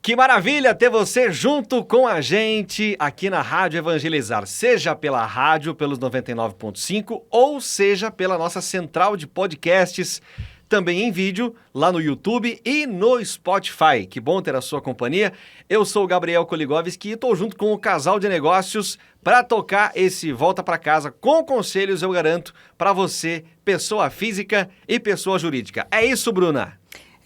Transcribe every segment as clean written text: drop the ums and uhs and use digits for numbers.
Que maravilha ter você junto com a gente aqui na Rádio Evangelizar, seja pela rádio, pelos 99.5 ou seja pela nossa central de podcasts, também em vídeo, lá no YouTube e no Spotify. Que bom ter a sua companhia. Eu sou o Gabriel Koligovski e estou junto com o Casal de Negócios para tocar esse Volta para Casa com conselhos, eu garanto, para você, pessoa física e pessoa jurídica. É isso, Bruna?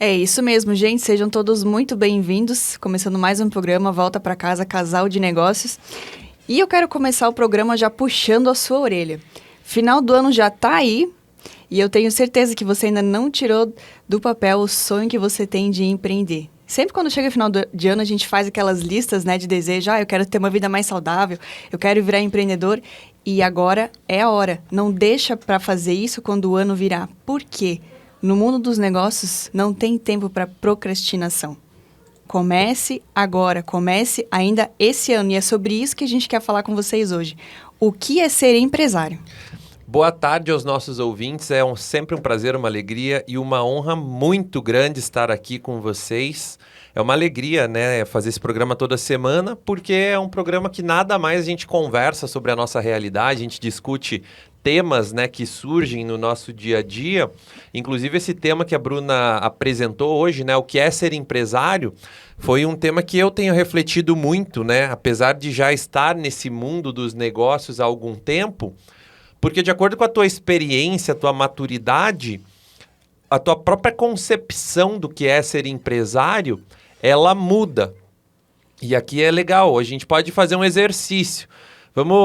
É isso mesmo, gente. Sejam todos muito bem-vindos. Começando mais um programa Volta para Casa, Casal de Negócios. E eu quero começar o programa já puxando a sua orelha. Final do ano já tá aí e eu tenho certeza que você ainda não tirou do papel o sonho que você tem de empreender. Sempre quando chega final de ano, a gente faz aquelas listas, né, de desejo. Eu quero ter uma vida mais saudável, eu quero virar empreendedor. E agora é a hora. Não deixa para fazer isso quando o ano virar. Por quê? No mundo dos negócios, não tem tempo para procrastinação. Comece agora, comece ainda esse ano. E é sobre isso que a gente quer falar com vocês hoje. O que é ser empresário? Boa tarde aos nossos ouvintes. É sempre um prazer, uma alegria e uma honra muito grande estar aqui com vocês. É uma alegria, né, fazer esse programa toda semana, porque é um programa que nada mais a gente conversa sobre a nossa realidade, a gente discute temas, né, que surgem no nosso dia a dia. Inclusive esse tema que a Bruna apresentou hoje, né, o que é ser empresário, foi um tema que eu tenho refletido muito, né, apesar de já estar nesse mundo dos negócios há algum tempo, porque de acordo com a tua experiência, a tua maturidade, a tua própria concepção do que é ser empresário, ela muda. E aqui é legal, a gente pode fazer um exercício. Vamos,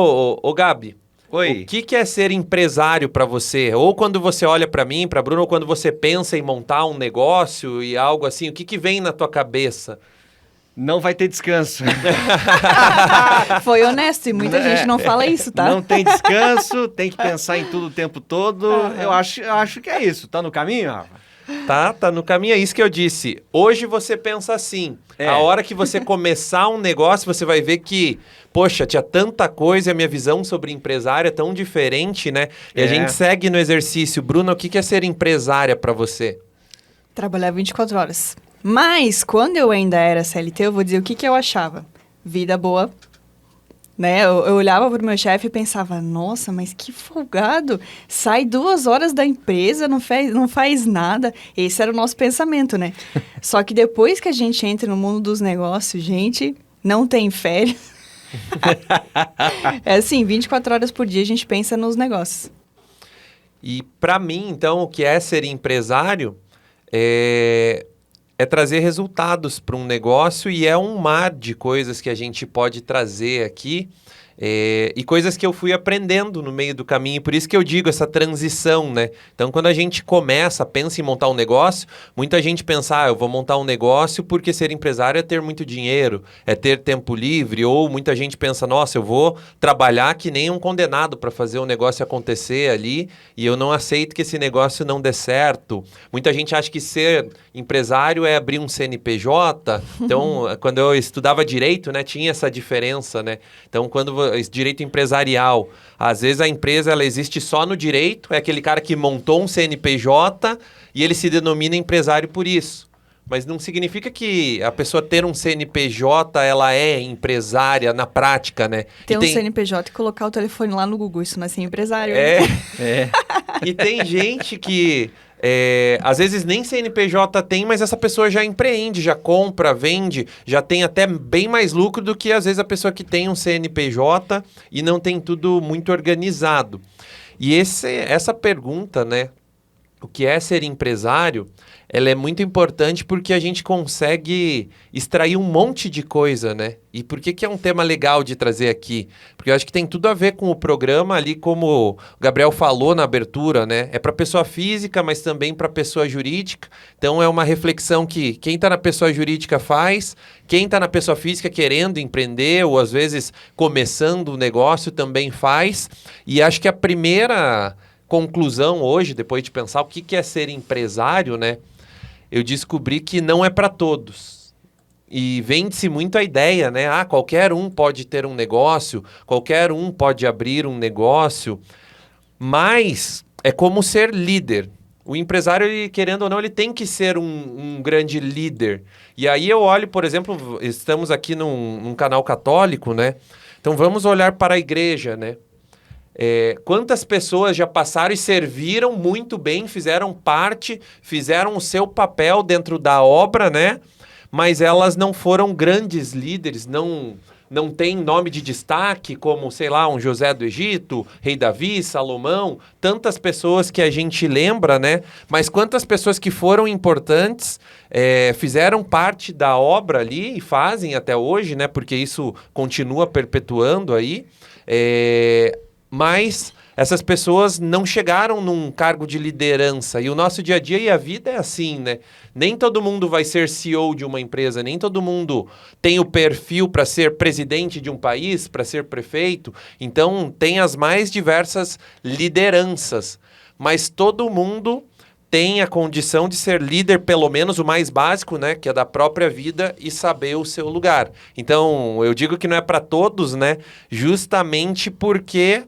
ô Gabi. Oi. O que é ser empresário para você? Ou quando você olha para mim, para Bruno, ou quando você pensa em montar um negócio e algo assim, o que vem na tua cabeça? Não vai ter descanso. Foi honesto e muita gente não fala isso, tá? Não tem descanso, tem que pensar em tudo o tempo todo. Eu acho que é isso. Tá no caminho, Rafa? Tá no caminho, é isso que eu disse. Hoje você pensa assim, a hora que você começar um negócio, você vai ver que, poxa, tinha tanta coisa e a minha visão sobre empresário é tão diferente, né? E a gente segue no exercício. Bruna, o que é ser empresária para você? Trabalhar 24 horas. Mas, quando eu ainda era CLT, eu vou dizer o que eu achava. Vida boa. Né? Eu olhava para o meu chefe e pensava, nossa, mas que folgado, sai 2 horas da empresa, não faz nada. Esse era o nosso pensamento, né? Só que depois que a gente entra no mundo dos negócios, gente, não tem férias. É assim, 24 horas por dia a gente pensa nos negócios. E para mim, então, o que é ser empresário é trazer resultados para um negócio e é um mar de coisas que a gente pode trazer aqui e coisas que eu fui aprendendo no meio do caminho. Por isso que eu digo essa transição, né? Então, quando a gente pensa em montar um negócio, muita gente pensa, eu vou montar um negócio porque ser empresário é ter muito dinheiro, é ter tempo livre, ou muita gente pensa, nossa, eu vou trabalhar que nem um condenado para fazer um negócio acontecer ali e eu não aceito que esse negócio não dê certo. Muita gente acha que ser empresário é abrir um CNPJ. Então, quando eu estudava direito, né, tinha essa diferença, né? Então, direito empresarial, às vezes a empresa ela existe só no direito, é aquele cara que montou um CNPJ e ele se denomina empresário por isso. Mas não significa que a pessoa ter um CNPJ, ela é empresária na prática, né? Ter um CNPJ e colocar o telefone lá no Google, isso não é ser empresário. E tem gente que às vezes nem CNPJ tem, mas essa pessoa já empreende, já compra, vende, já tem até bem mais lucro do que às vezes a pessoa que tem um CNPJ e não tem tudo muito organizado. E essa pergunta, né, o que é ser empresário, ela é muito importante porque a gente consegue extrair um monte de coisa, né? E por que é um tema legal de trazer aqui? Porque eu acho que tem tudo a ver com o programa ali, como o Gabriel falou na abertura, né? É para pessoa física, mas também para pessoa jurídica. Então é uma reflexão que quem está na pessoa jurídica faz, quem está na pessoa física querendo empreender ou às vezes começando o negócio também faz. E acho que a primeira conclusão hoje, depois de pensar o que é ser empresário, né? Eu descobri que não é para todos. E vende-se muito a ideia, né? Qualquer um pode ter um negócio, qualquer um pode abrir um negócio, mas é como ser líder. O empresário, ele, querendo ou não, ele tem que ser um grande líder. E aí eu olho, por exemplo, estamos aqui num canal católico, né? Então vamos olhar para a igreja, né? Quantas pessoas já passaram e serviram muito bem, fizeram parte, fizeram o seu papel dentro da obra, né? Mas elas não foram grandes líderes, não tem nome de destaque como, sei lá, um José do Egito, Rei Davi, Salomão, tantas pessoas que a gente lembra, né? Mas quantas pessoas que foram importantes, fizeram parte da obra ali e fazem até hoje, né? Porque isso continua perpetuando aí. Mas essas pessoas não chegaram num cargo de liderança. E o nosso dia a dia e a vida é assim, né? Nem todo mundo vai ser CEO de uma empresa, nem todo mundo tem o perfil para ser presidente de um país, para ser prefeito. Então, tem as mais diversas lideranças. Mas todo mundo tem a condição de ser líder, pelo menos o mais básico, né? Que é da própria vida e saber o seu lugar. Então, eu digo que não é para todos, né? Justamente porque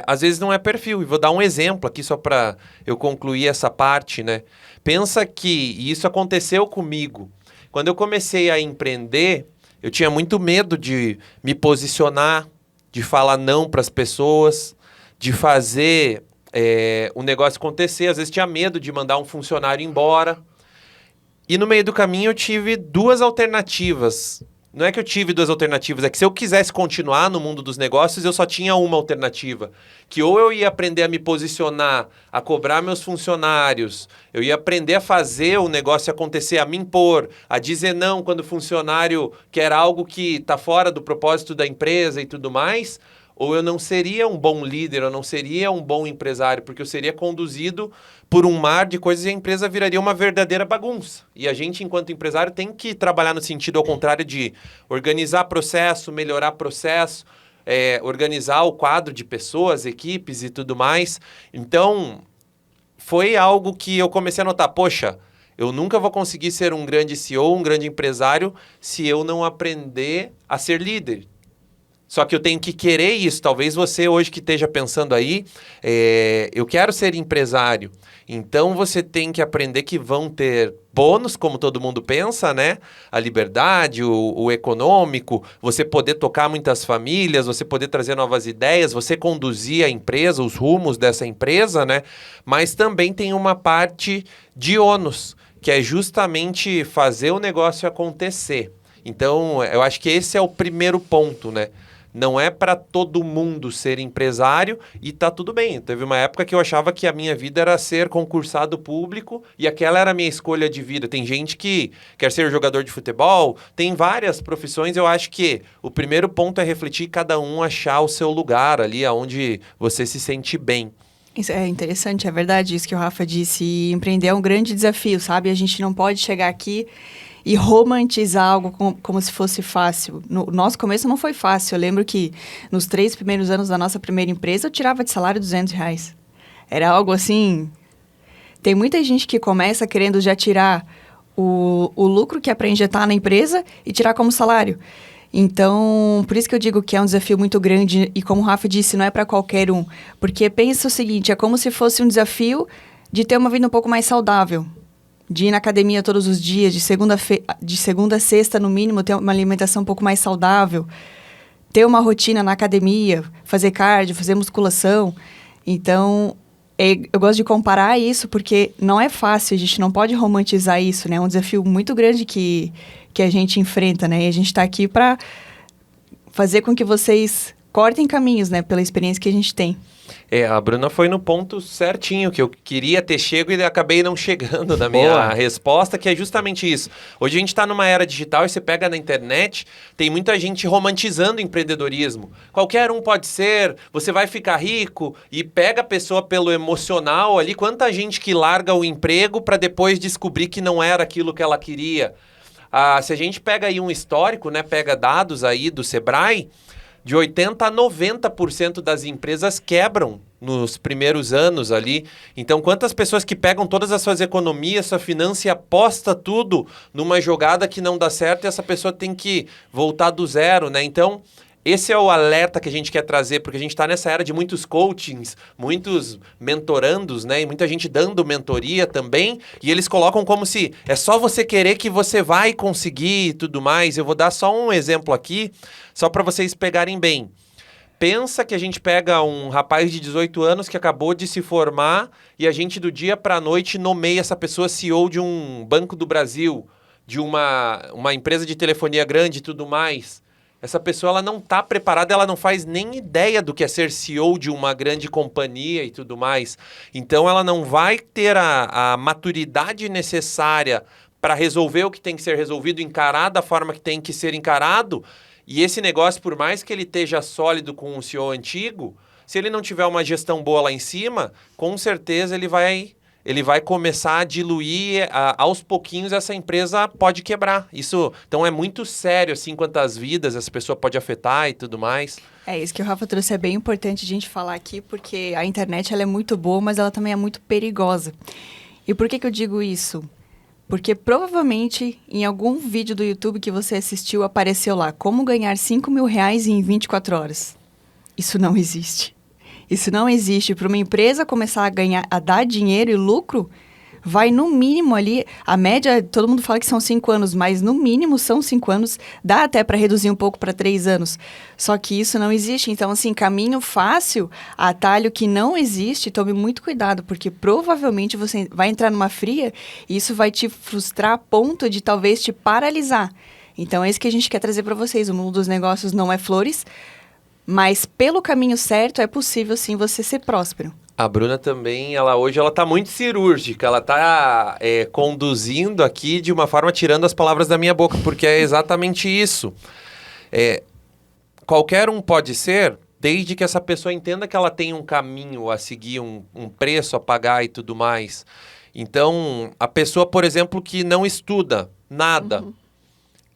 às vezes não é perfil. E vou dar um exemplo aqui só para eu concluir essa parte, né? Pensa que e isso aconteceu comigo. Quando eu comecei a empreender, eu tinha muito medo de me posicionar, de falar não para as pessoas, de fazer o negócio acontecer. Às vezes tinha medo de mandar um funcionário embora. E no meio do caminho eu tive duas alternativas. Não é que eu tive duas alternativas, é que se eu quisesse continuar no mundo dos negócios, eu só tinha uma alternativa. Que ou eu ia aprender a me posicionar, a cobrar meus funcionários, eu ia aprender a fazer o negócio acontecer, a me impor, a dizer não quando o funcionário quer algo que está fora do propósito da empresa e tudo mais, ou eu não seria um bom líder, eu não seria um bom empresário, porque eu seria conduzido por um mar de coisas e a empresa viraria uma verdadeira bagunça. E a gente, enquanto empresário, tem que trabalhar no sentido ao contrário de organizar processo, melhorar processo, organizar o quadro de pessoas, equipes e tudo mais. Então, foi algo que eu comecei a notar, poxa, eu nunca vou conseguir ser um grande CEO, um grande empresário, se eu não aprender a ser líder. Só que eu tenho que querer isso. Talvez você hoje que esteja pensando aí, eu quero ser empresário. Então você tem que aprender que vão ter bônus, como todo mundo pensa, né? A liberdade, o econômico, você poder tocar muitas famílias, você poder trazer novas ideias, você conduzir a empresa, os rumos dessa empresa, né? Mas também tem uma parte de ônus, que é justamente fazer o negócio acontecer. Então, eu acho que esse é o primeiro ponto, né? Não é para todo mundo ser empresário e tá tudo bem. Teve uma época que eu achava que a minha vida era ser concursado público e aquela era a minha escolha de vida. Tem gente que quer ser jogador de futebol, tem várias profissões. Eu acho que o primeiro ponto é refletir cada um achar o seu lugar ali, onde você se sente bem. Isso é interessante, é verdade isso que o Rafa disse. E empreender é um grande desafio, sabe? A gente não pode chegar aqui e romantizar algo como se fosse fácil. No nosso começo não foi fácil. Eu lembro que nos 3 primeiros anos da nossa primeira empresa, eu tirava de salário R$200. Era algo assim... Tem muita gente que começa querendo já tirar o lucro que é para injetar na empresa e tirar como salário. Então, por isso que eu digo que é um desafio muito grande e como o Rafa disse, não é para qualquer um. Porque pensa o seguinte, é como se fosse um desafio de ter uma vida um pouco mais saudável. De ir na academia todos os dias, de segunda a sexta, no mínimo, ter uma alimentação um pouco mais saudável, ter uma rotina na academia, fazer cardio, fazer musculação. Então, eu gosto de comparar isso porque não é fácil, a gente não pode romantizar isso, né? É um desafio muito grande que a gente enfrenta, né? E a gente está aqui para fazer com que vocês cortem caminhos, né? Pela experiência que a gente tem. A Bruna foi no ponto certinho, que eu queria ter chego e acabei não chegando na minha resposta, que é justamente isso. Hoje a gente está numa era digital e você pega na internet, tem muita gente romantizando empreendedorismo. Qualquer um pode ser, você vai ficar rico e pega a pessoa pelo emocional ali. Quanta gente que larga o emprego para depois descobrir que não era aquilo que ela queria. Se a gente pega aí um histórico, né, pega dados aí do Sebrae, de 80% a 90% das empresas quebram nos primeiros anos ali. Então, quantas pessoas que pegam todas as suas economias, sua finança e aposta tudo numa jogada que não dá certo e essa pessoa tem que voltar do zero, né? Então, esse é o alerta que a gente quer trazer, porque a gente está nessa era de muitos coachings, muitos mentorandos, né? E muita gente dando mentoria também, e eles colocam como se é só você querer que você vai conseguir e tudo mais. Eu vou dar só um exemplo aqui, só para vocês pegarem bem. Pensa que a gente pega um rapaz de 18 anos que acabou de se formar e a gente do dia para a noite nomeia essa pessoa CEO de um Banco do Brasil, de uma empresa de telefonia grande e tudo mais. Essa pessoa ela não está preparada, ela não faz nem ideia do que é ser CEO de uma grande companhia e tudo mais. Então ela não vai ter a maturidade necessária para resolver o que tem que ser resolvido, encarar da forma que tem que ser encarado. E esse negócio, por mais que ele esteja sólido com o CEO antigo, se ele não tiver uma gestão boa lá em cima, com certeza ele vai começar a diluir, aos pouquinhos essa empresa pode quebrar. Isso, então é muito sério, assim, quantas vidas essa pessoa pode afetar e tudo mais. Isso que o Rafa trouxe é bem importante a gente falar aqui, porque a internet ela é muito boa, mas ela também é muito perigosa. E por que eu digo isso? Porque provavelmente em algum vídeo do YouTube que você assistiu apareceu lá, como ganhar R$5.000 em 24 horas. Isso não existe. Isso não existe. Para uma empresa começar a dar dinheiro e lucro, vai no mínimo ali, a média, todo mundo fala que são 5 anos, mas no mínimo são 5 anos, dá até para reduzir um pouco para 3 anos. Só que isso não existe. Então, assim, caminho fácil, atalho que não existe, tome muito cuidado, porque provavelmente você vai entrar numa fria e isso vai te frustrar a ponto de talvez te paralisar. Então, é isso que a gente quer trazer para vocês. O mundo dos negócios não é flores, mas pelo caminho certo é possível sim você ser próspero. A Bruna também, hoje ela tá muito cirúrgica, ela tá conduzindo aqui de uma forma, tirando as palavras da minha boca, porque é exatamente isso. Qualquer um pode ser, desde que essa pessoa entenda que ela tem um caminho a seguir, um preço a pagar e tudo mais. Então, a pessoa, por exemplo, que não estuda nada,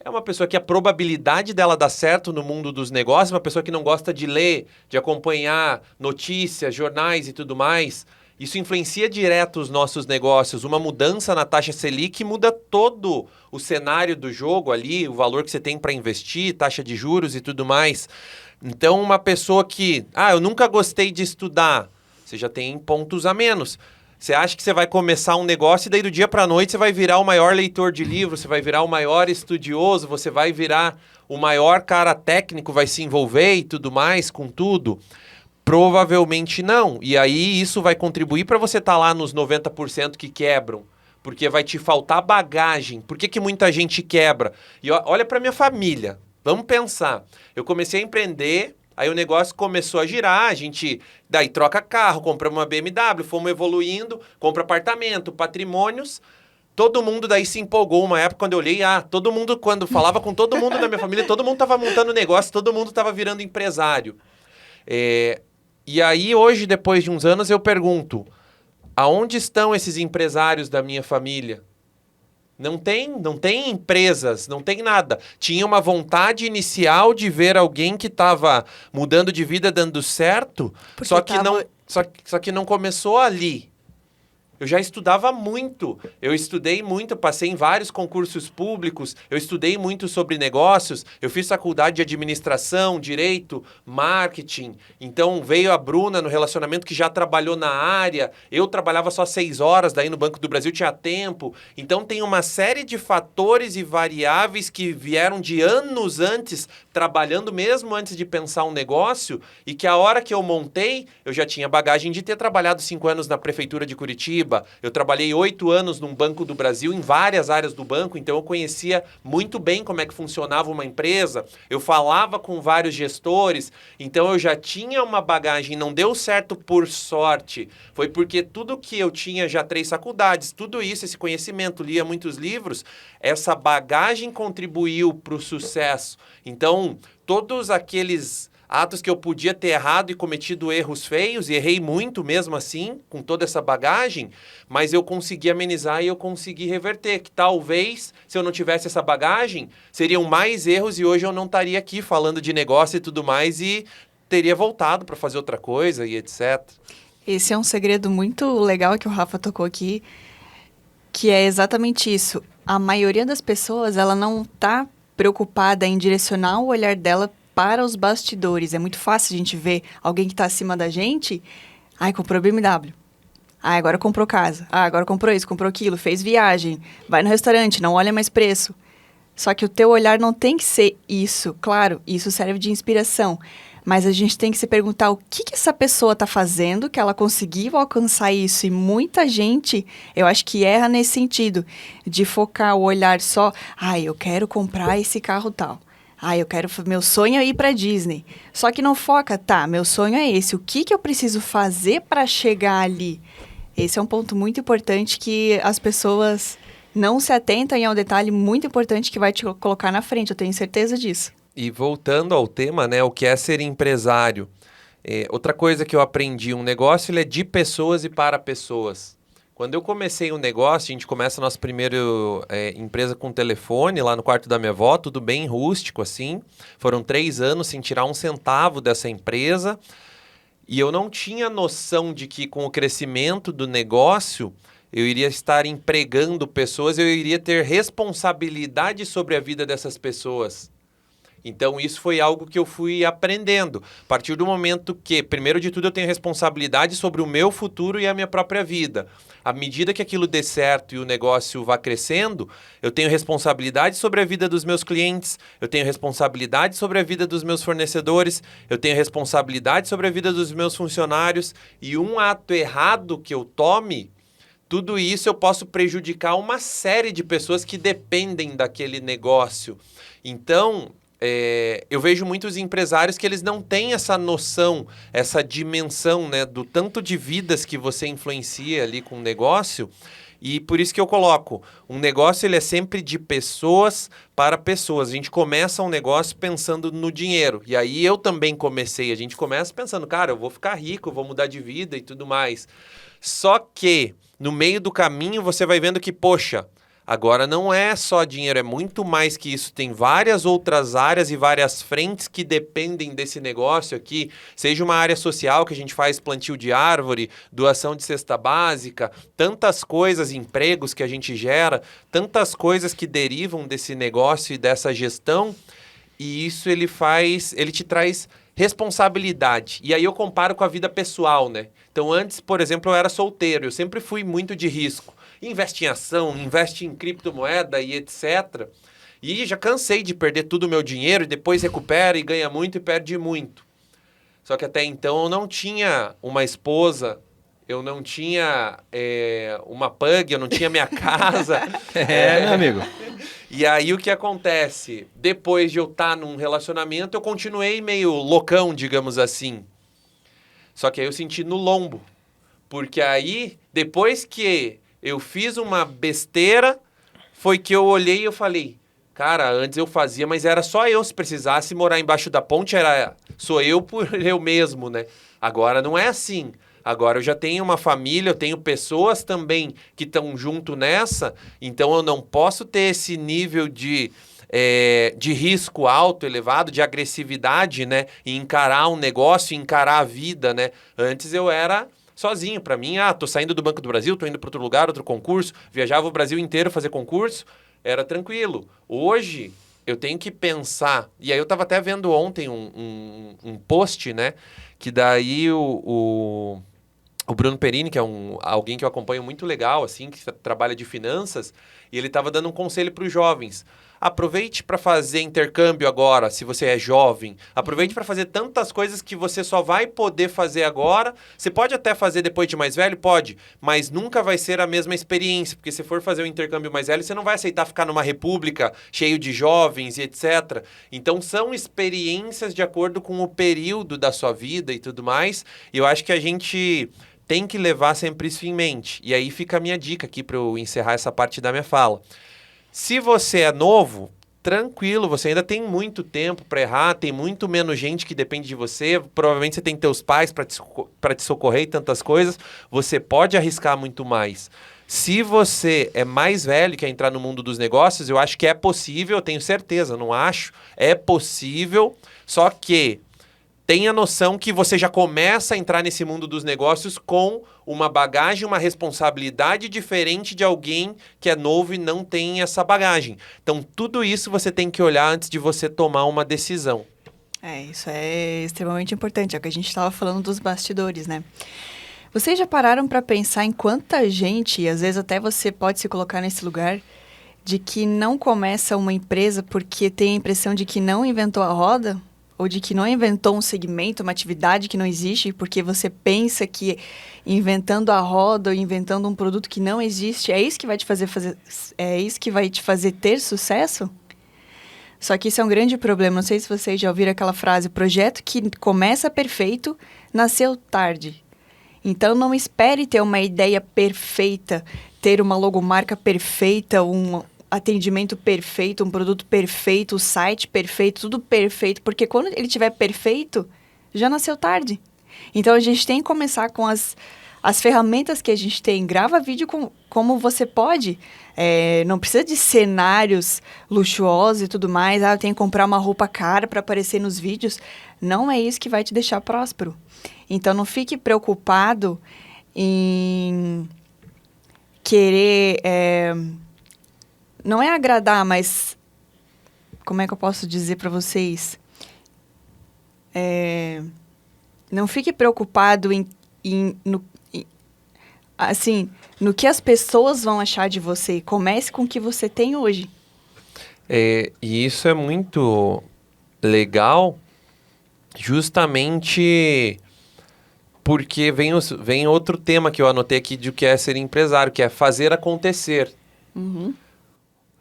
é uma pessoa que a probabilidade dela dar certo no mundo dos negócios, uma pessoa que não gosta de ler, de acompanhar notícias, jornais e tudo mais, isso influencia direto os nossos negócios. Uma mudança na taxa Selic muda todo o cenário do jogo ali, o valor que você tem para investir, taxa de juros e tudo mais. Então, uma pessoa que, eu nunca gostei de estudar, você já tem pontos a menos. Você acha que você vai começar um negócio e daí do dia para a noite você vai virar o maior leitor de livros, você vai virar o maior estudioso, você vai virar o maior cara técnico, vai se envolver e tudo mais com tudo? Provavelmente não. E aí isso vai contribuir para você estar lá nos 90% que quebram, porque vai te faltar bagagem. Por que muita gente quebra? E olha para minha família, vamos pensar. Eu comecei a empreender... Aí o negócio começou a girar, a gente daí troca carro, compra uma BMW, fomos evoluindo, compra apartamento, patrimônios. Todo mundo daí se empolgou uma época quando eu olhei, todo mundo, quando falava com todo mundo da minha família, todo mundo estava montando negócio, todo mundo estava virando empresário. E aí hoje, depois de uns anos, eu pergunto, aonde estão esses empresários da minha família? Não tem empresas, não tem nada. Tinha uma vontade inicial de ver alguém que estava mudando de vida, dando certo, só que não começou ali. Eu já estudava muito, eu estudei muito, passei em vários concursos públicos, eu estudei muito sobre negócios, eu fiz faculdade de administração, direito, marketing. Então veio a Bruna no relacionamento que já trabalhou na área, eu trabalhava só 6 horas, daí no Banco do Brasil tinha tempo. Então tem uma série de fatores e variáveis que vieram de anos antes, trabalhando mesmo antes de pensar um negócio, e que a hora que eu montei, eu já tinha bagagem de ter trabalhado 5 anos na Prefeitura de Curitiba. Eu trabalhei 8 anos num Banco do Brasil, em várias áreas do banco, então eu conhecia muito bem como é que funcionava uma empresa, eu falava com vários gestores, então eu já tinha uma bagagem. Não deu certo por sorte, foi porque tudo que eu tinha, já 3 faculdades, tudo isso, esse conhecimento, lia muitos livros, essa bagagem contribuiu para o sucesso. Então, todos aqueles atos que eu podia ter errado e cometido erros feios, e errei muito mesmo assim, com toda essa bagagem, mas eu consegui amenizar e eu consegui reverter, que talvez, se eu não tivesse essa bagagem, seriam mais erros e hoje eu não estaria aqui falando de negócio e tudo mais e teria voltado para fazer outra coisa e etc. Esse é um segredo muito legal que o Rafa tocou aqui, que é exatamente isso. A maioria das pessoas, ela não está preocupada em direcionar o olhar dela para os bastidores. É muito fácil a gente ver alguém que está acima da gente. Ai, comprou BMW. Ai, agora comprou casa. Ah, agora comprou isso, comprou aquilo, fez viagem. Vai no restaurante, não olha mais preço. Só que o teu olhar não tem que ser isso. Claro, isso serve de inspiração. Mas a gente tem que se perguntar o que essa pessoa está fazendo, que ela conseguiu alcançar isso. E muita gente, eu acho que erra nesse sentido, de focar o olhar só, eu quero comprar esse carro tal. Meu sonho é ir para Disney. Só que não foca, meu sonho é esse. O que eu preciso fazer para chegar ali? Esse é um ponto muito importante que as pessoas não se atentam e é um detalhe muito importante que vai te colocar na frente, eu tenho certeza disso. E voltando ao tema, né, o que é ser empresário? Outra coisa que eu aprendi, um negócio ele é de pessoas e para pessoas. Quando eu comecei um negócio, a gente começa a nossa primeira empresa com telefone lá no quarto da minha avó, tudo bem rústico assim. Foram 3 anos sem tirar um centavo dessa empresa. E eu não tinha noção de que com o crescimento do negócio, eu iria estar empregando pessoas, eu iria ter responsabilidade sobre a vida dessas pessoas. Então, isso foi algo que eu fui aprendendo. A partir do momento que, primeiro de tudo, eu tenho responsabilidade sobre o meu futuro e a minha própria vida. À medida que aquilo dê certo e o negócio vá crescendo, eu tenho responsabilidade sobre a vida dos meus clientes, eu tenho responsabilidade sobre a vida dos meus fornecedores, eu tenho responsabilidade sobre a vida dos meus funcionários. E um ato errado que eu tome, tudo isso eu posso prejudicar uma série de pessoas que dependem daquele negócio. Então, eu vejo muitos empresários que eles não têm essa noção, essa dimensão, né, do tanto de vidas que você influencia ali com o negócio. E por isso que eu coloco, um negócio ele é sempre de pessoas para pessoas. A gente começa um negócio pensando no dinheiro. E aí eu também comecei. A gente começa pensando, cara, eu vou ficar rico, eu vou mudar de vida e tudo mais. Só que no meio do caminho você vai vendo que, poxa, agora não é só dinheiro, é muito mais que isso. Tem várias outras áreas e várias frentes que dependem desse negócio aqui. Seja uma área social que a gente faz plantio de árvore, doação de cesta básica, tantas coisas, empregos que a gente gera, tantas coisas que derivam desse negócio e dessa gestão. E isso ele te traz responsabilidade. E aí eu comparo com a vida pessoal, né? Então antes, por exemplo, eu era solteiro, eu sempre fui muito de risco. Investe em ação, investe em criptomoeda e etc. E já cansei de perder todo o meu dinheiro e depois recupera e ganha muito e perde muito. Só que até então eu não tinha uma esposa, eu não tinha uma pug, eu não tinha minha casa. Meu amigo. E aí o que acontece? Depois de eu estar num relacionamento, eu continuei meio loucão, digamos assim. Só que aí eu senti no lombo. Porque aí, depois que eu fiz uma besteira, foi que eu olhei e eu falei, cara, antes eu fazia, mas era só eu, se precisasse morar embaixo da ponte, sou eu por eu mesmo, né? Agora não é assim. Agora eu já tenho uma família, eu tenho pessoas também que estão junto nessa, então eu não posso ter esse nível de risco alto, elevado, de agressividade, né? E encarar um negócio, encarar a vida, né? Antes eu era sozinho, para mim, tô saindo do Banco do Brasil, tô indo para outro lugar, outro concurso, viajava o Brasil inteiro fazer concurso, era tranquilo. Hoje, eu tenho que pensar, e aí eu tava até vendo ontem um post, né, que daí o Bruno Perini, que é alguém que eu acompanho muito legal, assim, que trabalha de finanças, e ele tava dando um conselho para os jovens. Aproveite para fazer intercâmbio agora, se você é jovem. Aproveite para fazer tantas coisas que você só vai poder fazer agora. Você pode até fazer depois de mais velho? Pode. Mas nunca vai ser a mesma experiência. Porque se for fazer um intercâmbio mais velho, você não vai aceitar ficar numa república cheio de jovens e etc. Então, são experiências de acordo com o período da sua vida e tudo mais. E eu acho que a gente tem que levar sempre isso em mente. E aí fica a minha dica aqui para eu encerrar essa parte da minha fala. Se você é novo, tranquilo, você ainda tem muito tempo para errar, tem muito menos gente que depende de você, provavelmente você tem teus pais para te socorrer e tantas coisas, você pode arriscar muito mais. Se você é mais velho e quer entrar no mundo dos negócios, eu acho que é possível, eu tenho certeza, não acho, é possível, só que tenha noção que você já começa a entrar nesse mundo dos negócios com uma bagagem, uma responsabilidade diferente de alguém que é novo e não tem essa bagagem. Então, tudo isso você tem que olhar antes de você tomar uma decisão. Isso é extremamente importante, é o que a gente estava falando dos bastidores, né? Vocês já pararam para pensar em quanta gente, e às vezes até você pode se colocar nesse lugar, de que não começa uma empresa porque tem a impressão de que não inventou a roda? Ou de que não inventou um segmento, uma atividade que não existe, porque você pensa que inventando a roda ou inventando um produto que não existe, é isso que vai te é isso que vai te fazer ter sucesso? Só que isso é um grande problema. Não sei se vocês já ouviram aquela frase: projeto que começa perfeito, nasceu tarde. Então não espere ter uma ideia perfeita, ter uma logomarca perfeita, um atendimento perfeito, um produto perfeito, o site perfeito, tudo perfeito, porque quando ele estiver perfeito, já nasceu tarde. Então, a gente tem que começar com as ferramentas que a gente tem. Grava vídeo como você pode. Não precisa de cenários luxuosos e tudo mais. Eu tenho que comprar uma roupa cara para aparecer nos vídeos. Não é isso que vai te deixar próspero. Então, não fique preocupado em querer... Não é agradar, mas... Como é que eu posso dizer para vocês? Não fique preocupado no que as pessoas vão achar de você. Comece com o que você tem hoje. E isso é muito legal, justamente porque vem outro tema que eu anotei aqui de o que é ser empresário, que é fazer acontecer. Uhum.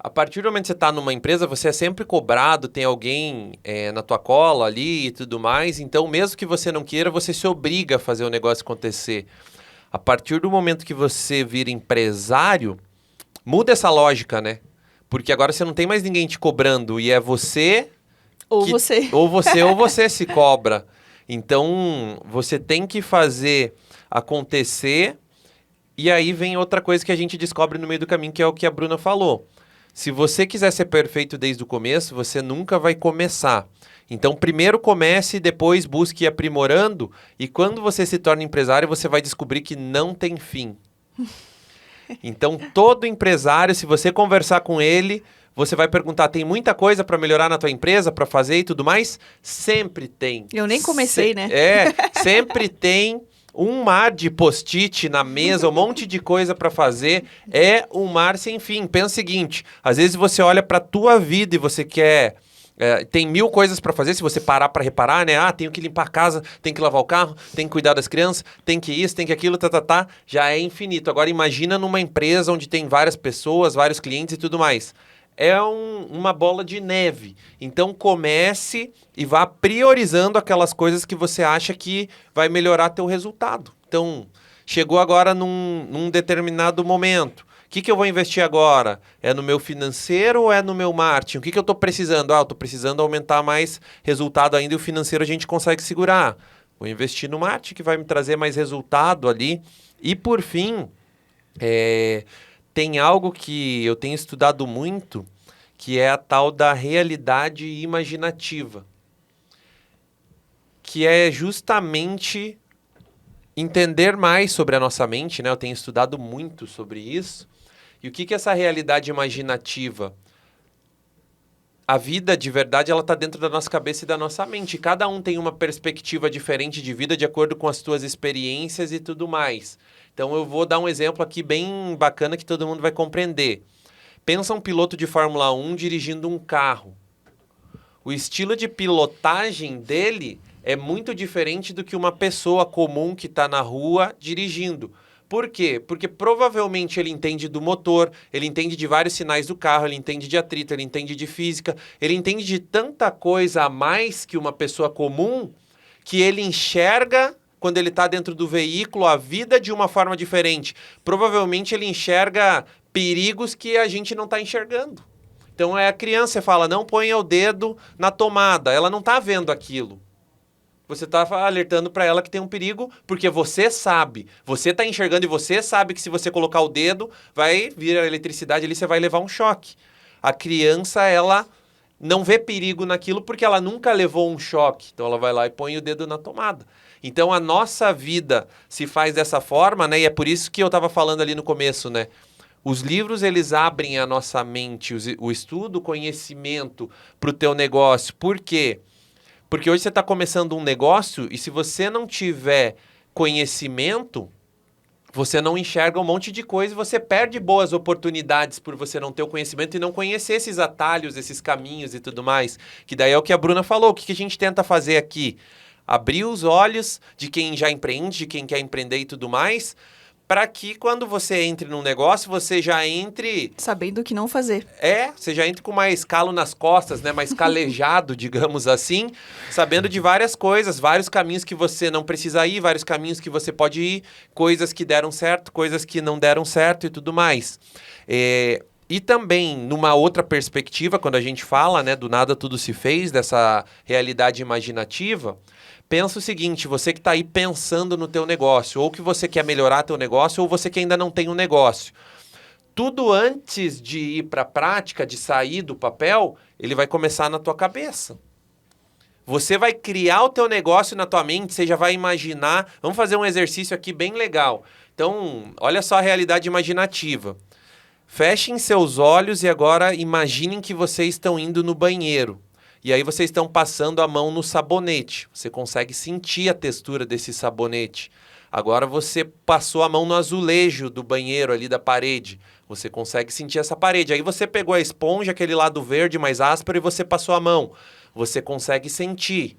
A partir do momento que você está numa empresa, você é sempre cobrado, tem alguém na tua cola ali e tudo mais. Então, mesmo que você não queira, você se obriga a fazer o negócio acontecer. A partir do momento que você vira empresário, muda essa lógica, né? Porque agora você não tem mais ninguém te cobrando e é você... Você. Ou você se cobra. Então, você tem que fazer acontecer. E aí vem outra coisa que a gente descobre no meio do caminho, que é o que a Bruna falou. Se você quiser ser perfeito desde o começo, você nunca vai começar. Então, primeiro comece, depois busque ir aprimorando. E quando você se torna empresário, você vai descobrir que não tem fim. Então, todo empresário, se você conversar com ele, você vai perguntar, tem muita coisa para melhorar na tua empresa, para fazer e tudo mais? Sempre tem. Eu nem comecei, né? Sempre tem um mar de post-it na mesa, um monte de coisa para fazer. É um mar sem fim. Pensa o seguinte, às vezes você olha para a tua vida e você quer... tem 1000 coisas para fazer, se você parar para reparar, né? Tenho que limpar a casa, tenho que lavar o carro, tenho que cuidar das crianças, tem que isso, tem que aquilo, já é infinito. Agora imagina numa empresa onde tem várias pessoas, vários clientes e tudo mais. É uma bola de neve. Então comece e vá priorizando aquelas coisas que você acha que vai melhorar teu resultado. Então, chegou agora num determinado momento. O que eu vou investir agora? É no meu financeiro ou é no meu marketing? O que eu estou precisando? Eu estou precisando aumentar mais resultado ainda e o financeiro a gente consegue segurar. Vou investir no marketing que vai me trazer mais resultado ali. E por fim, tem algo que eu tenho estudado muito, que é a tal da realidade imaginativa. Que é justamente entender mais sobre a nossa mente, né? Eu tenho estudado muito sobre isso. E o que é essa realidade imaginativa? A vida, de verdade, ela está dentro da nossa cabeça e da nossa mente. Cada um tem uma perspectiva diferente de vida de acordo com as suas experiências e tudo mais. Então, eu vou dar um exemplo aqui bem bacana que todo mundo vai compreender. Pensa um piloto de Fórmula 1 dirigindo um carro. O estilo de pilotagem dele é muito diferente do que uma pessoa comum que está na rua dirigindo. Por quê? Porque provavelmente ele entende do motor, ele entende de vários sinais do carro, ele entende de atrito, ele entende de física, ele entende de tanta coisa a mais que uma pessoa comum, que ele enxerga, quando ele está dentro do veículo, a vida de uma forma diferente. Provavelmente ele enxerga perigos que a gente não está enxergando. Então a criança fala, não ponha o dedo na tomada, ela não está vendo aquilo. Você está alertando para ela que tem um perigo, porque você sabe, você está enxergando e você sabe que se você colocar o dedo, vai vir a eletricidade ali, você vai levar um choque. A criança, ela não vê perigo naquilo porque ela nunca levou um choque. Então ela vai lá e põe o dedo na tomada. Então a nossa vida se faz dessa forma, né? E é por isso que eu estava falando ali no começo, né? Os livros, eles abrem a nossa mente, o estudo, o conhecimento para o teu negócio. Por quê? Porque hoje você está começando um negócio e se você não tiver conhecimento, você não enxerga um monte de coisa e você perde boas oportunidades por você não ter o conhecimento e não conhecer esses atalhos, esses caminhos e tudo mais. Que daí é o que a Bruna falou. O que a gente tenta fazer aqui? Abrir os olhos de quem já empreende, de quem quer empreender e tudo mais, para que quando você entre num negócio, você já entre... Sabendo o que não fazer. Você já entra com mais calo nas costas, né? Mais calejado, digamos assim, sabendo de várias coisas, vários caminhos que você não precisa ir, vários caminhos que você pode ir, coisas que deram certo, coisas que não deram certo e tudo mais. E também, numa outra perspectiva, quando a gente fala, né, do nada tudo se fez, dessa realidade imaginativa, pensa o seguinte, você que está aí pensando no teu negócio, ou que você quer melhorar teu negócio, ou você que ainda não tem um negócio. Tudo antes de ir para a prática, de sair do papel, ele vai começar na tua cabeça. Você vai criar o teu negócio na tua mente, você já vai imaginar... Vamos fazer um exercício aqui bem legal. Então, olha só a realidade imaginativa. Fechem seus olhos e agora imaginem que vocês estão indo no banheiro. E aí vocês estão passando a mão no sabonete. Você consegue sentir a textura desse sabonete. Agora você passou a mão no azulejo do banheiro ali da parede. Você consegue sentir essa parede. Aí você pegou a esponja, aquele lado verde mais áspero, e você passou a mão. Você consegue sentir.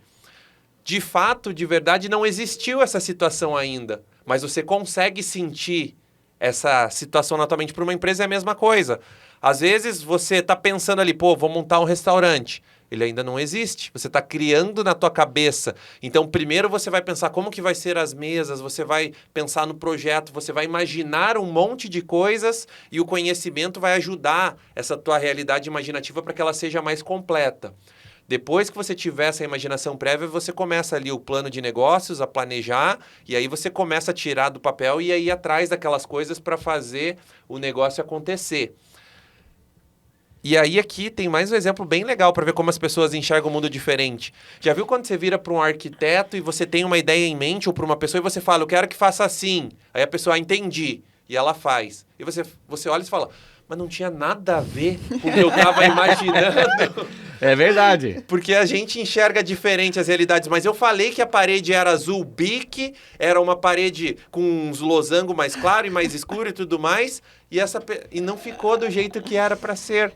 De fato, de verdade, não existiu essa situação ainda. Mas você consegue sentir essa situação na tua mente. Para uma empresa é a mesma coisa. Às vezes você está pensando ali, vou montar um restaurante. Ele ainda não existe. Você está criando na tua cabeça. Então, primeiro você vai pensar como que vai ser as mesas, você vai pensar no projeto, você vai imaginar um monte de coisas e o conhecimento vai ajudar essa tua realidade imaginativa para que ela seja mais completa. Depois que você tiver essa imaginação prévia, você começa ali o plano de negócios, a planejar, e aí você começa a tirar do papel e ir atrás daquelas coisas para fazer o negócio acontecer. E aí aqui tem mais um exemplo bem legal para ver como as pessoas enxergam o mundo diferente. Já viu quando você vira para um arquiteto e você tem uma ideia em mente ou para uma pessoa e você fala, eu quero que faça assim. Aí a pessoa, entendi. E ela faz. E você olha e fala, mas não tinha nada a ver com o que eu estava imaginando. É verdade. Porque a gente enxerga diferente as realidades. Mas eu falei que a parede era azul bique, era uma parede com uns losango mais claro e mais escuro e tudo mais. E não ficou do jeito que era para ser.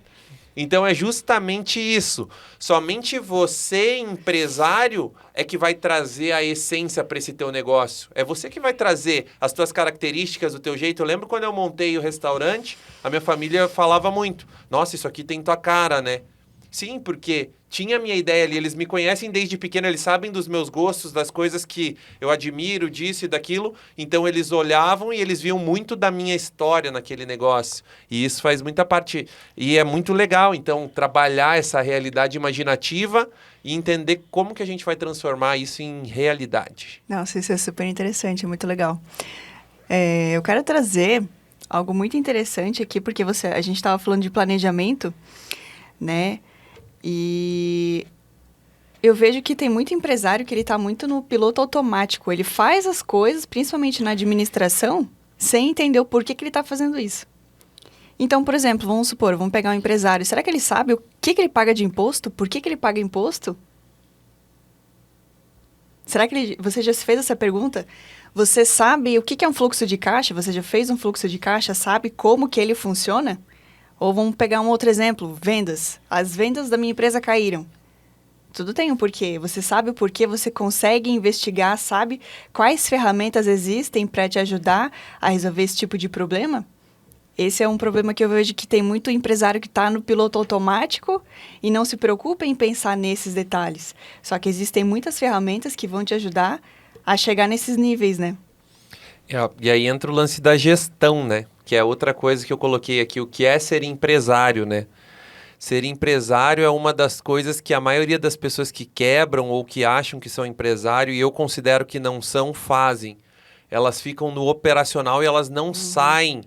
Então é justamente isso. Somente você, empresário, é que vai trazer a essência para esse teu negócio. É você que vai trazer as tuas características, o teu jeito. Eu lembro quando eu montei o restaurante, a minha família falava muito. Nossa, isso aqui tem tua cara, né? Sim, porque tinha a minha ideia ali, eles me conhecem desde pequeno, eles sabem dos meus gostos, das coisas que eu admiro, disso e daquilo, então eles olhavam e eles viam muito da minha história naquele negócio, e isso faz muita parte, e é muito legal, então, trabalhar essa realidade imaginativa e entender como que a gente vai transformar isso em realidade. Nossa, isso é super interessante, é muito legal. Eu quero trazer algo muito interessante aqui, porque a gente estava falando de planejamento, né? E eu vejo que tem muito empresário que ele está muito no piloto automático. Ele faz as coisas, principalmente na administração, sem entender o porquê que ele está fazendo isso. Então, por exemplo, vamos pegar um empresário. Será que ele sabe o que ele paga de imposto? Por que ele paga imposto? Será que você já se fez essa pergunta? Você sabe o que é um fluxo de caixa? Você já fez um fluxo de caixa? Sabe como que ele funciona? Ou vamos pegar um outro exemplo, vendas. As vendas da minha empresa caíram. Tudo tem um porquê. Você sabe o porquê, você consegue investigar, sabe quais ferramentas existem para te ajudar a resolver esse tipo de problema? Esse é um problema que eu vejo que tem muito empresário que está no piloto automático e não se preocupa em pensar nesses detalhes. Só que existem muitas ferramentas que vão te ajudar a chegar nesses níveis, né? E aí entra o lance da gestão, né? Que é outra coisa que eu coloquei aqui, o que é ser empresário, né? Ser empresário é uma das coisas que a maioria das pessoas que quebram ou que acham que são empresário, e eu considero que não são, fazem. Elas ficam no operacional e elas não saem.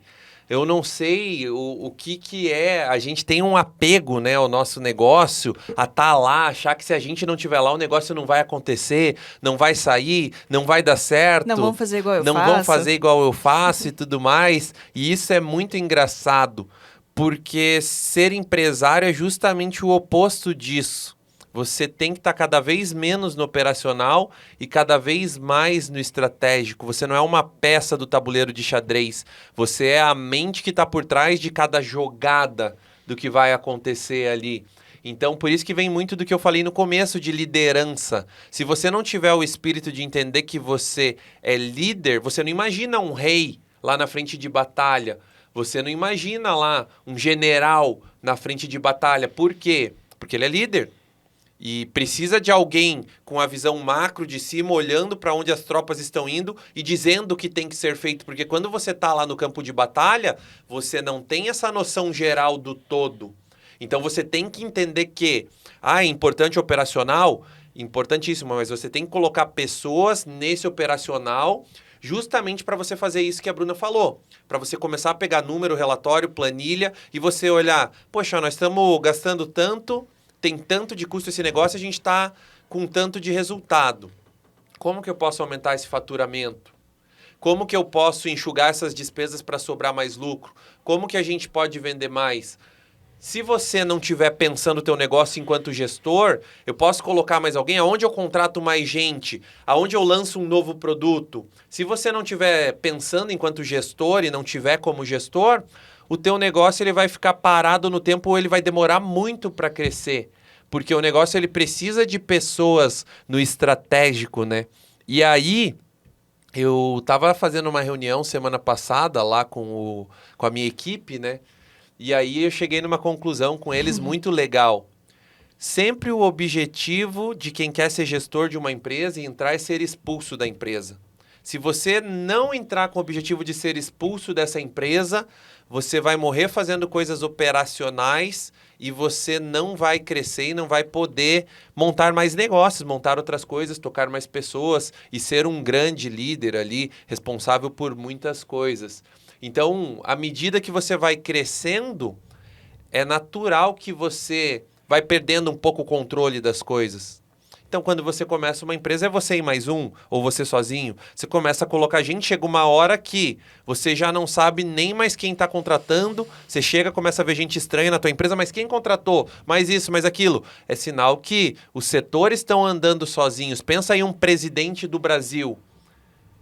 Eu não sei o que é, a gente tem um apego, né, ao nosso negócio, a estar lá, achar que se a gente não estiver lá, o negócio não vai acontecer, não vai sair, não vai dar certo. Não vão fazer igual eu faço. Não vão fazer igual eu faço e tudo mais. E isso é muito engraçado, porque ser empresário é justamente o oposto disso. Você tem que estar cada vez menos no operacional e cada vez mais no estratégico. Você não é uma peça do tabuleiro de xadrez. Você é a mente que está por trás de cada jogada do que vai acontecer ali. Então, por isso que vem muito do que eu falei no começo de liderança. Se você não tiver o espírito de entender que você é líder, você não imagina um rei lá na frente de batalha. Você não imagina lá um general na frente de batalha. Por quê? Porque ele é líder. E precisa de alguém com a visão macro de cima, olhando para onde as tropas estão indo e dizendo o que tem que ser feito. Porque quando você está lá no campo de batalha, você não tem essa noção geral do todo. Então você tem que entender que é importante operacional, importantíssimo, mas você tem que colocar pessoas nesse operacional justamente para você fazer isso que a Bruna falou. Para você começar a pegar número, relatório, planilha e você olhar, poxa, nós estamos gastando tanto, tem tanto de custo esse negócio, a gente está com tanto de resultado. Como que eu posso aumentar esse faturamento? Como que eu posso enxugar essas despesas para sobrar mais lucro? Como que a gente pode vender mais? Se você não estiver pensando o teu negócio enquanto gestor, eu posso colocar mais alguém? Aonde eu contrato mais gente? Aonde eu lanço um novo produto? Se você não estiver pensando enquanto gestor e não tiver como gestor, o teu negócio ele vai ficar parado no tempo ou ele vai demorar muito para crescer. Porque o negócio ele precisa de pessoas no estratégico, né? E aí, eu estava fazendo uma reunião semana passada lá com a minha equipe, né? E aí eu cheguei numa conclusão com eles muito legal. Sempre o objetivo de quem quer ser gestor de uma empresa e entrar é ser expulso da empresa. Se você não entrar com o objetivo de ser expulso dessa empresa, você vai morrer fazendo coisas operacionais e você não vai crescer e não vai poder montar mais negócios, montar outras coisas, tocar mais pessoas e ser um grande líder ali, responsável por muitas coisas. Então, à medida que você vai crescendo, é natural que você vai perdendo um pouco o controle das coisas. Então, quando você começa uma empresa, é você e mais um, ou você sozinho. Você começa a colocar gente, chega uma hora que você já não sabe nem mais quem está contratando. Você chega, começa a ver gente estranha na tua empresa, mas quem contratou? Mais isso, mais aquilo. É sinal que os setores estão andando sozinhos. Pensa em um presidente do Brasil.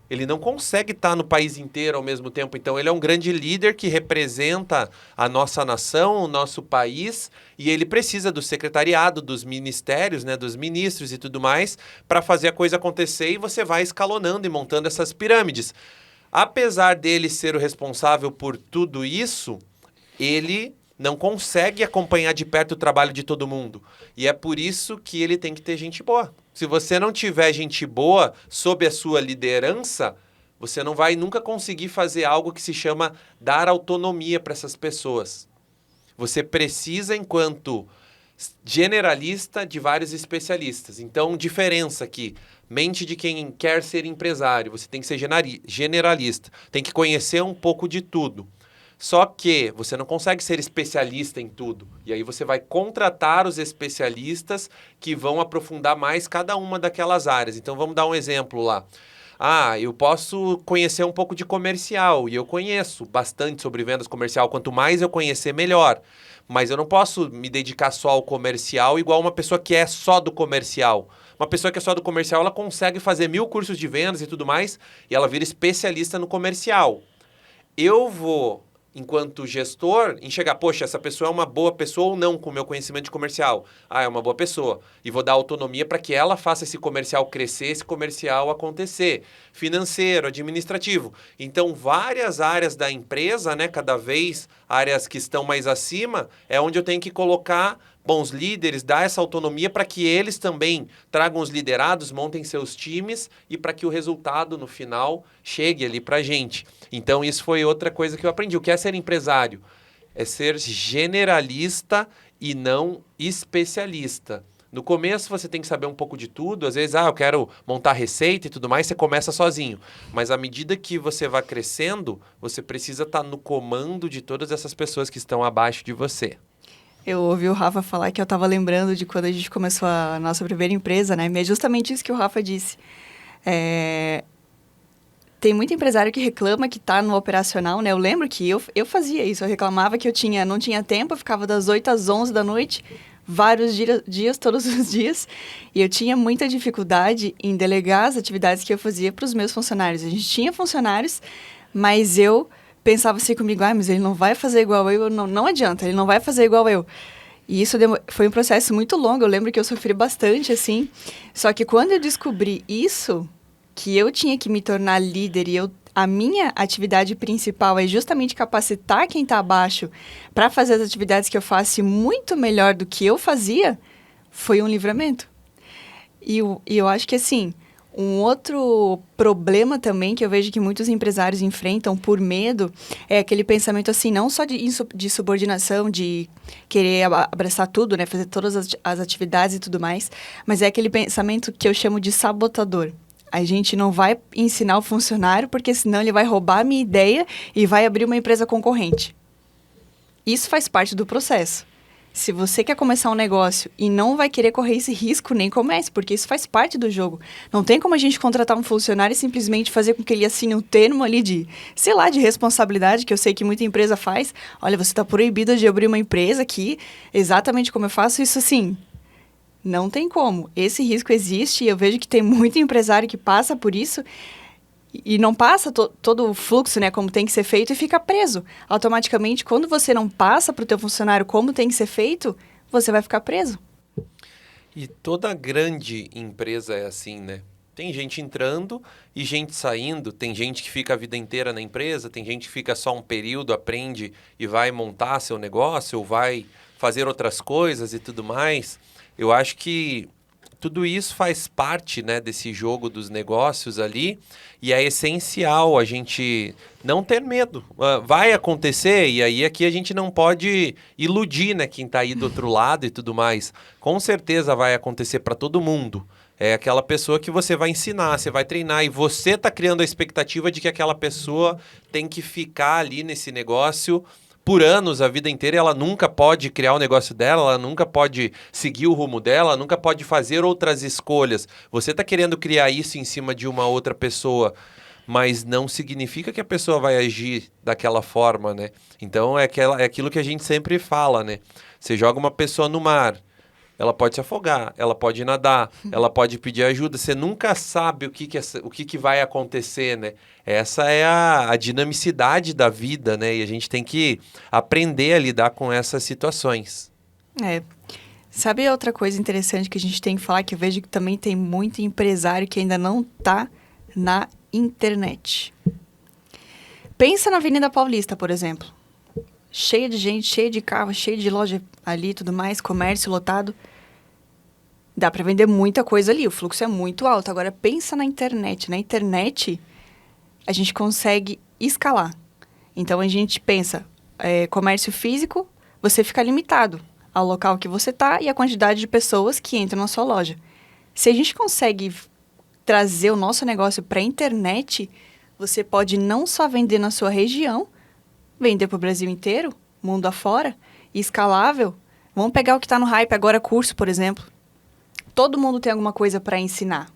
Ele não consegue estar no país inteiro ao mesmo tempo. Então, ele é um grande líder que representa a nossa nação, o nosso país, e ele precisa do secretariado, dos ministérios, né, dos ministros e tudo mais, para fazer a coisa acontecer, e você vai escalonando e montando essas pirâmides. Apesar dele ser o responsável por tudo isso, ele não consegue acompanhar de perto o trabalho de todo mundo. E é por isso que ele tem que ter gente boa. Se você não tiver gente boa sob a sua liderança, você não vai nunca conseguir fazer algo que se chama dar autonomia para essas pessoas. Você precisa, enquanto generalista, de vários especialistas. Então, diferença aqui. Mente de quem quer ser empresário. Você tem que ser generalista. Tem que conhecer um pouco de tudo. Só que você não consegue ser especialista em tudo. E aí você vai contratar os especialistas que vão aprofundar mais cada uma daquelas áreas. Então vamos dar um exemplo lá. Eu posso conhecer um pouco de comercial. E eu conheço bastante sobre vendas comercial. Quanto mais eu conhecer, melhor. Mas eu não posso me dedicar só ao comercial igual uma pessoa que é só do comercial. Uma pessoa que é só do comercial, ela consegue fazer 1000 cursos de vendas e tudo mais. E ela vira especialista no comercial. Eu vou, enquanto gestor, enxergar, poxa, essa pessoa é uma boa pessoa ou não com o meu conhecimento de comercial. É uma boa pessoa. E vou dar autonomia para que ela faça esse comercial crescer, esse comercial acontecer. Financeiro, administrativo. Então, várias áreas da empresa, né, cada vez áreas que estão mais acima, é onde eu tenho que colocar bons líderes, dar essa autonomia para que eles também tragam os liderados, montem seus times e para que o resultado no final chegue ali para a gente. Então isso foi outra coisa que eu aprendi. O que é ser empresário? É ser generalista e não especialista. No começo você tem que saber um pouco de tudo. Às vezes, eu quero montar receita e tudo mais, você começa sozinho. Mas à medida que você vai crescendo, você precisa estar no comando de todas essas pessoas que estão abaixo de você. Eu ouvi o Rafa falar que eu estava lembrando de quando a gente começou a nossa primeira empresa, né? É justamente isso que o Rafa disse. Tem muito empresário que reclama que está no operacional, né? Eu lembro que eu fazia isso. Eu reclamava que eu não tinha tempo, eu ficava das 8 às 11 da noite vários dias, todos os dias, e eu tinha muita dificuldade em delegar as atividades que eu fazia para os meus funcionários. A gente tinha funcionários, mas eu pensava assim comigo, mas ele não vai fazer igual eu, não adianta, ele não vai fazer igual eu. E isso foi um processo muito longo, eu lembro que eu sofri bastante, assim. Só que quando eu descobri isso, que eu tinha que me tornar líder e a minha atividade principal é justamente capacitar quem está abaixo para fazer as atividades que eu faço muito melhor do que eu fazia, foi um livramento. E eu acho que, assim, um outro problema também que eu vejo que muitos empresários enfrentam por medo é aquele pensamento, assim, não só de subordinação, de querer abraçar tudo, né, fazer todas as atividades e tudo mais, mas é aquele pensamento que eu chamo de sabotador. A gente não vai ensinar o funcionário porque senão ele vai roubar a minha ideia e vai abrir uma empresa concorrente. Isso faz parte do processo. Se você quer começar um negócio e não vai querer correr esse risco, nem comece, porque isso faz parte do jogo. Não tem como a gente contratar um funcionário e simplesmente fazer com que ele assine um termo ali de, sei lá, de responsabilidade, que eu sei que muita empresa faz. Olha, você está proibida de abrir uma empresa aqui, exatamente como eu faço isso assim. Não tem como. Esse risco existe e eu vejo que tem muito empresário que passa por isso e não passa todo o fluxo, né, como tem que ser feito e fica preso. Automaticamente, quando você não passa para o teu funcionário como tem que ser feito, você vai ficar preso. E toda grande empresa é assim, né? Tem gente entrando e gente saindo, tem gente que fica a vida inteira na empresa, tem gente que fica só um período, aprende e vai montar seu negócio ou vai fazer outras coisas e tudo mais. Eu acho que tudo isso faz parte, né, desse jogo dos negócios ali e é essencial a gente não ter medo. Vai acontecer e aí aqui a gente não pode iludir, né, quem está aí do outro lado e tudo mais. Com certeza vai acontecer para todo mundo. É aquela pessoa que você vai ensinar, você vai treinar e você está criando a expectativa de que aquela pessoa tem que ficar ali nesse negócio por anos, a vida inteira, ela nunca pode criar o negócio dela, ela nunca pode seguir o rumo dela, nunca pode fazer outras escolhas. Você está querendo criar isso em cima de uma outra pessoa, mas não significa que a pessoa vai agir daquela forma, né? Então, é aquilo que a gente sempre fala, né? Você joga uma pessoa no mar, ela pode se afogar, ela pode nadar, ela pode pedir ajuda. Você nunca sabe o que vai acontecer, né? Essa é a dinamicidade da vida, né? E a gente tem que aprender a lidar com essas situações. Sabe outra coisa interessante que a gente tem que falar, que eu vejo que também tem muito empresário que ainda não está na internet. Pensa na Avenida Paulista, por exemplo. Cheia de gente, cheia de carro, cheia de loja ali e tudo mais, comércio lotado. Dá para vender muita coisa ali, o fluxo é muito alto. Agora, pensa na internet. Na internet, a gente consegue escalar. Então, a gente pensa, comércio físico, você fica limitado ao local que você está e a quantidade de pessoas que entram na sua loja. Se a gente consegue trazer o nosso negócio para a internet, você pode não só vender na sua região, vender para o Brasil inteiro, mundo afora, escalável. Vamos pegar o que está no hype agora, curso, por exemplo. Todo mundo tem alguma coisa para ensinar.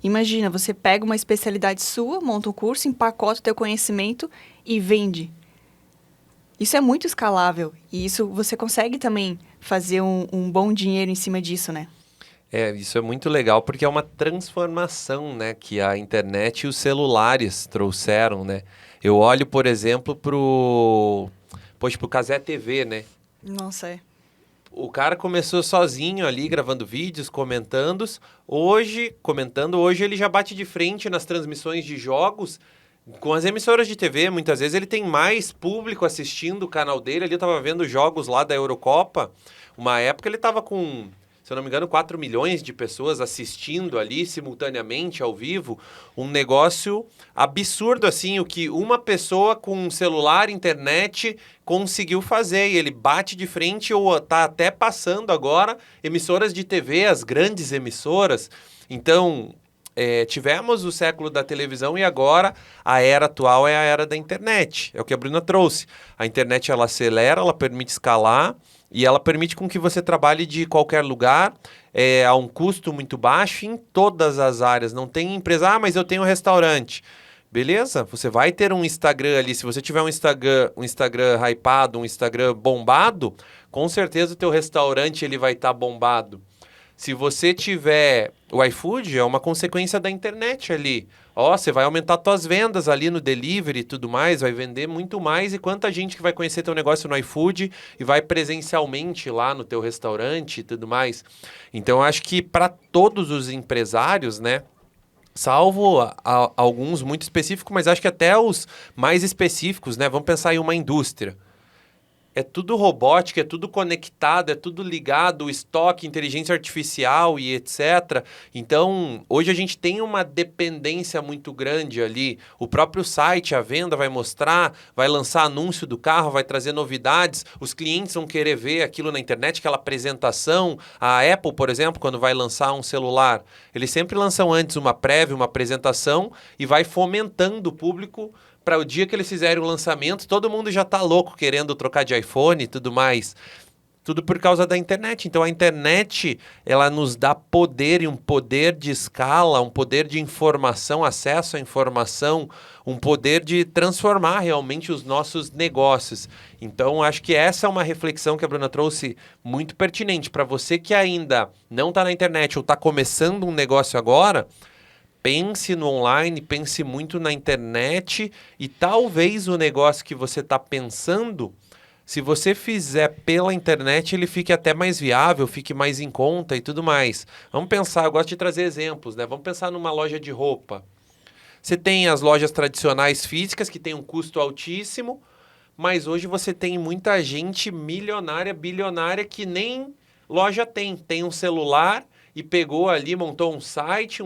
Imagina, você pega uma especialidade sua, monta um curso, empacota o teu conhecimento e vende. Isso é muito escalável. E isso você consegue também fazer um bom dinheiro em cima disso, né? Isso é muito legal porque é uma transformação, né, que a internet e os celulares trouxeram, né? Eu olho, por exemplo, pro Cazé TV, né? Nossa, O cara começou sozinho ali, gravando vídeos, comentando. Hoje ele já bate de frente nas transmissões de jogos com as emissoras de TV. Muitas vezes ele tem mais público assistindo o canal dele. Ali eu tava vendo jogos lá da Eurocopa. Uma época ele tava com, se eu não me engano, 4 milhões de pessoas assistindo ali simultaneamente, ao vivo. Um negócio absurdo, assim, o que uma pessoa com um celular, internet, conseguiu fazer. E ele bate de frente ou tá até passando agora emissoras de TV, as grandes emissoras. Então, tivemos o século da televisão e agora a era atual é a era da internet. É o que a Bruna trouxe. A internet, ela acelera, ela permite escalar. E ela permite com que você trabalhe de qualquer lugar, a um custo muito baixo, em todas as áreas. Não tem empresa, mas eu tenho um restaurante. Beleza, você vai ter um Instagram ali. Se você tiver um Instagram hypado, um Instagram bombado, com certeza o teu restaurante ele vai estar bombado. Se você tiver o iFood, é uma consequência da internet ali. Ó, você vai aumentar tuas vendas ali no delivery e tudo mais, vai vender muito mais. E quanta gente que vai conhecer teu negócio no iFood e vai presencialmente lá no teu restaurante e tudo mais. Então, eu acho que para todos os empresários, né? Salvo alguns muito específicos, mas acho que até os mais específicos, né? Vamos pensar em uma indústria. É tudo robótica, é tudo conectado, é tudo ligado, estoque, inteligência artificial e etc. Então, hoje a gente tem uma dependência muito grande ali. O próprio site, a venda vai mostrar, vai lançar anúncio do carro, vai trazer novidades. Os clientes vão querer ver aquilo na internet, aquela apresentação. A Apple, por exemplo, quando vai lançar um celular, eles sempre lançam antes uma prévia, uma apresentação e vai fomentando o público para o dia que eles fizerem o lançamento, todo mundo já está louco querendo trocar de iPhone e tudo mais. Tudo por causa da internet. Então, a internet, ela nos dá poder e um poder de escala, um poder de informação, acesso à informação, um poder de transformar realmente os nossos negócios. Então, acho que essa é uma reflexão que a Bruna trouxe muito pertinente. Para você que ainda não está na internet ou está começando um negócio agora, pense no online, pense muito na internet e talvez o negócio que você está pensando, se você fizer pela internet, ele fique até mais viável, fique mais em conta e tudo mais. Vamos pensar, eu gosto de trazer exemplos, né? Vamos pensar numa loja de roupa. Você tem as lojas tradicionais físicas que têm um custo altíssimo, mas hoje você tem muita gente milionária, bilionária que nem loja tem. Tem um celular e pegou ali, montou um site,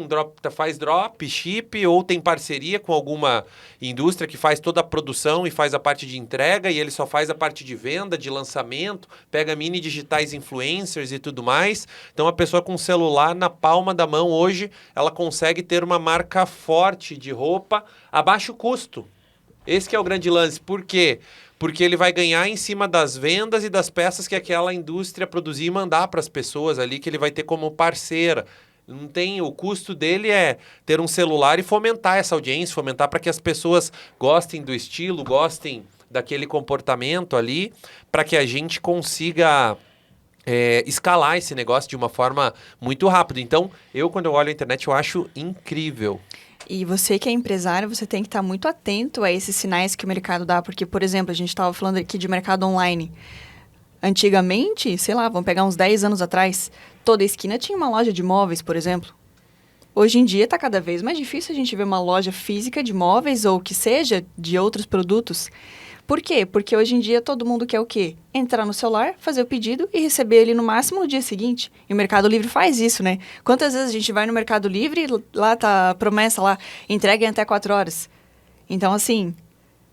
faz drop, ship, ou tem parceria com alguma indústria que faz toda a produção e faz a parte de entrega, e ele só faz a parte de venda, de lançamento, pega mini digitais influencers e tudo mais. Então, a pessoa com o celular na palma da mão hoje, ela consegue ter uma marca forte de roupa a baixo custo. Esse que é o grande lance. Por quê? Porque ele vai ganhar em cima das vendas e das peças que aquela indústria produzir e mandar para as pessoas ali, que ele vai ter como parceira. Não tem, o custo dele é ter um celular e fomentar essa audiência, fomentar para que as pessoas gostem do estilo, gostem daquele comportamento ali, para que a gente consiga escalar esse negócio de uma forma muito rápida. Então, quando eu olho a internet, eu acho incrível. E você que é empresário, você tem que estar muito atento a esses sinais que o mercado dá. Porque, por exemplo, a gente estava falando aqui de mercado online. Antigamente, sei lá, vamos pegar uns 10 anos atrás, toda esquina tinha uma loja de móveis, por exemplo. Hoje em dia está cada vez mais difícil a gente ver uma loja física de móveis ou que seja de outros produtos. Por quê? Porque hoje em dia todo mundo quer o quê? Entrar no celular, fazer o pedido e receber ele no máximo no dia seguinte. E o Mercado Livre faz isso, né? Quantas vezes a gente vai no Mercado Livre e lá tá a promessa lá, entrega em até 4 horas. Então, assim,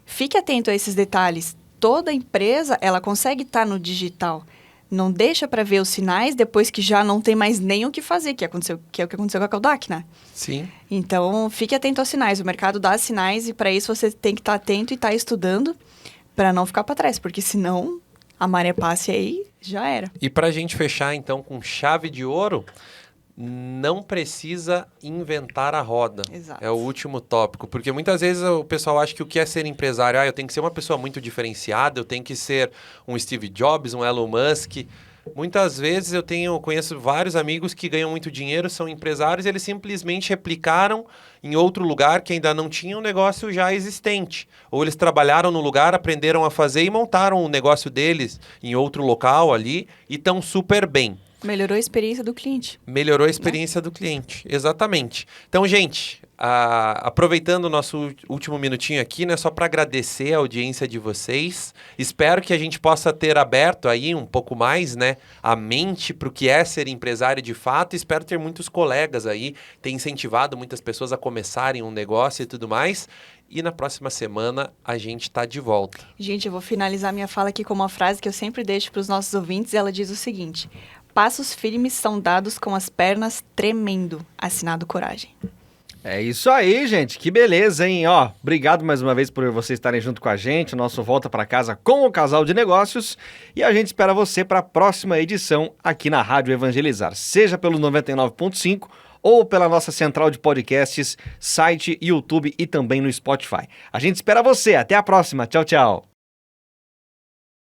fique atento a esses detalhes. Toda empresa, ela consegue estar no digital. Não deixa para ver os sinais depois que já não tem mais nem o que fazer, que é o que aconteceu com a Kodak, né? Sim. Então, fique atento aos sinais. O mercado dá sinais e para isso você tem que estar atento e estar estudando para não ficar para trás, porque senão a maré passe aí, já era. E para a gente fechar, então, com chave de ouro, não precisa inventar a roda. Exato. É o último tópico. Porque muitas vezes o pessoal acha que o que é ser empresário? Eu tenho que ser uma pessoa muito diferenciada, eu tenho que ser um Steve Jobs, um Elon Musk. Muitas vezes conheço vários amigos que ganham muito dinheiro, são empresários, e eles simplesmente replicaram em outro lugar que ainda não tinha um negócio já existente. Ou eles trabalharam no lugar, aprenderam a fazer e montaram o negócio deles em outro local ali e estão super bem. Melhorou a experiência do cliente. Melhorou a experiência do cliente, exatamente. Então, gente, aproveitando o nosso último minutinho aqui, né, só para agradecer a audiência de vocês. Espero que a gente possa ter aberto aí um pouco mais, né, a mente para o que é ser empresário de fato. Espero ter muitos colegas aí, ter incentivado muitas pessoas a começarem um negócio e tudo mais. E na próxima semana a gente está de volta. Gente, eu vou finalizar minha fala aqui com uma frase que eu sempre deixo para os nossos ouvintes. Ela diz o seguinte: passos firmes são dados com as pernas tremendo. Assinado Coragem. É isso aí, gente. Que beleza, hein? Ó, obrigado mais uma vez por vocês estarem junto com a gente. O nosso Volta para Casa com o Casal de Negócios. E a gente espera você para a próxima edição aqui na Rádio Evangelizar. Seja pelo 99.5 ou pela nossa central de podcasts, site, YouTube e também no Spotify. A gente espera você. Até a próxima. Tchau, tchau.